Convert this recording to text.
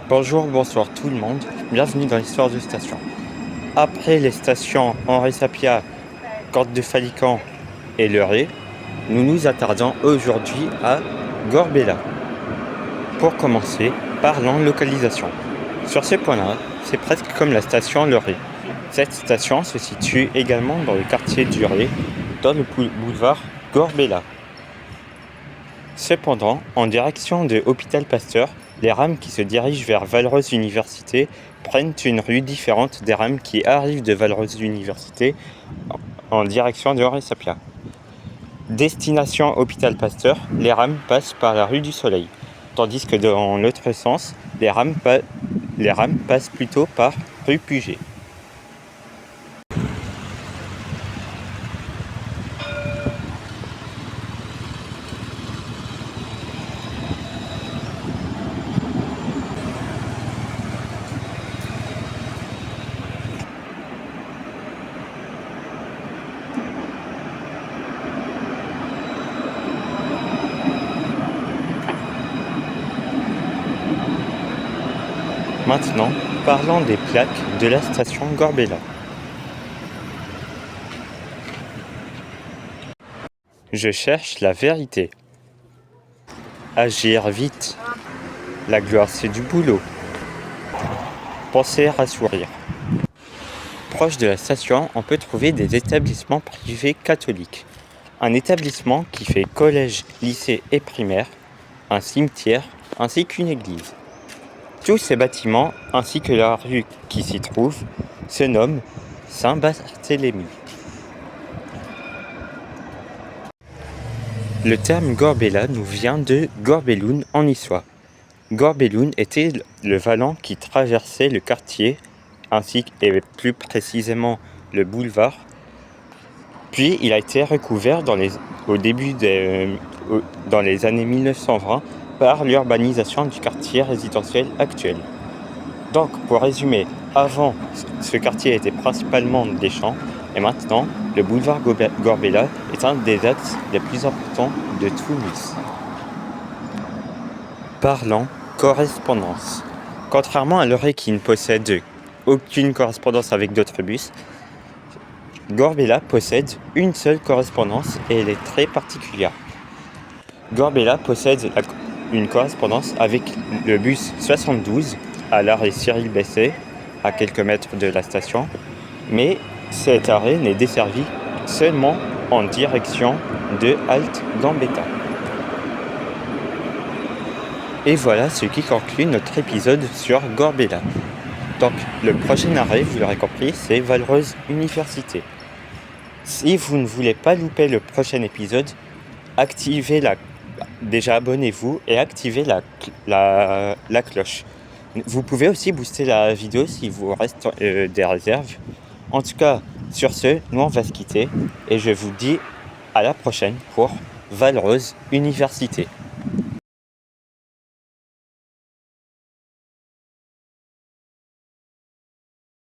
Bonjour, bonsoir tout le monde, bienvenue dans l'histoire de station. Après les stations Henri Sapia, Corte de Falican et Le Ré, nous nous attardons aujourd'hui à Gorbella. Pour commencer, parlons localisation. Sur ce point-là, c'est presque comme la station Le Ré. Cette station se situe également dans le quartier du Ré, dans le boulevard Gorbella. Cependant, en direction de Hôpital Pasteur, les rames qui se dirigent vers Valrose Université prennent une rue différente des rames qui arrivent de Valrose Université en direction de Henri Sapia. Destination Hôpital Pasteur, les rames passent par la rue du Soleil, tandis que dans l'autre sens, les rames passent plutôt par rue Puget. Maintenant, parlons des plaques de la station Gorbella. Je cherche la vérité. Agir vite. La gloire, c'est du boulot. Penser à sourire. Proche de la station, on peut trouver des établissements privés catholiques. Un établissement qui fait collège, lycée et primaire, un cimetière ainsi qu'une église. Tous ces bâtiments, ainsi que la rue qui s'y trouve, se nomment Saint-Barthélemy. Le terme Gorbella nous vient de Gorbelloun en niçois. Gorbelloun était le vallon qui traversait le quartier, ainsi et plus précisément le boulevard. Puis il a été recouvert dans les années 1920 par l'urbanisation du quartier résidentiel actuel. Donc pour résumer, avant ce quartier était principalement des champs et maintenant le boulevard Gorbella est un des axes les plus importants de tout Nice. Parlons correspondance. Contrairement à Le Ré qui ne possède aucune correspondance avec d'autres bus, Gorbella possède une seule correspondance et elle est très particulière. Gorbella possède une correspondance avec le bus 72 à l'arrêt Cyril Besset, à quelques mètres de la station, mais cet arrêt n'est desservi seulement en direction de Halte Gambetta. Et voilà ce qui conclut notre épisode sur Gorbella. Donc le prochain arrêt, vous l'aurez compris, c'est Valrose Université. Si vous ne voulez pas louper le prochain épisode, déjà abonnez-vous et activez la cloche. Vous pouvez aussi booster la vidéo s'il vous reste des réserves. En tout cas, sur ce, nous on va se quitter et je vous dis à la prochaine pour Valrose Université.